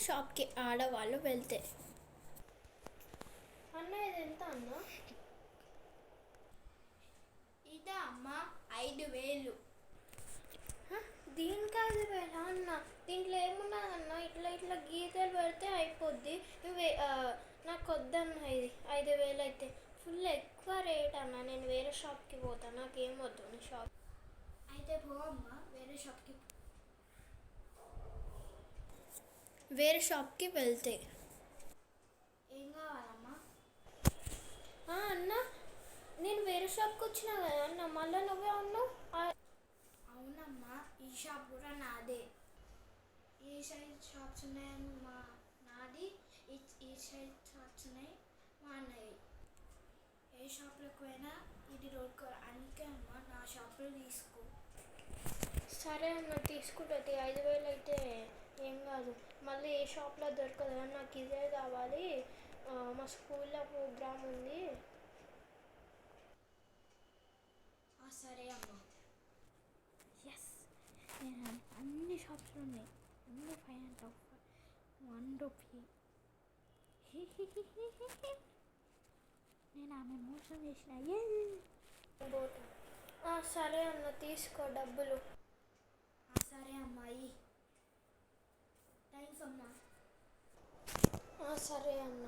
షాప్కి ఆడవాళ్ళు వెళ్తే. అన్న ఇది ఎంత అన్న? ఇదా అమ్మ 5,000. దీనికి 5,000 అన్న? దీంట్లో ఏమున్నదన్న? ఇట్లా ఇట్లా గీతలు పెడితే అయిపోద్ది. నాకు వద్దన్న ఇది 5,000 అయితే ఫుల్ ఎక్కువ రేట్ అన్న. నేను వేరే షాప్కి పోతాను, నాకేం వద్దు నీ షాప్. అయితే పో అమ్మ, వేరే షాప్కి వెళ్తే. ఏం కావాలమ్మా? అన్న నేను వేరే షాప్కి వచ్చినా కదా అన్న, మళ్ళీ నువ్వే అన్నావు. అవునమ్మా, ఈ షాప్ కూడా నాదే. ఏ సైజ్ షాప్స్ ఉన్నాయని మా నాది, ఈ సైజ్ షాప్స్ ఉన్నాయి మా అన్నయ్య. ఏ షాప్లోకి పోయినా ఇది దొరకదు, అందుకే అమ్మ నా షాప్లో తీసుకో. సరే అన్న, తీసుకుంటుంది. 5,000 అయితే ఏం కాదు. మళ్ళీ ఏ షాప్లో దొరకదు కానీ నాకు ఇదే కావాలి. మా స్కూల్లో ప్రోగ్రామ్ ఉంది. సరే అమ్మ. ఎస్, నేను అన్ని షాప్స్లో ఉన్నాయి, అన్ని 500 ఆఫర్, 1 రూపీ. నేను ఆమె మోసం చేసిన. సరే అన్న, తీసుకో డబ్బులు. సరే అమ్మాయి, థ్యాంక్స్ అమ్మా. సరే అన్న.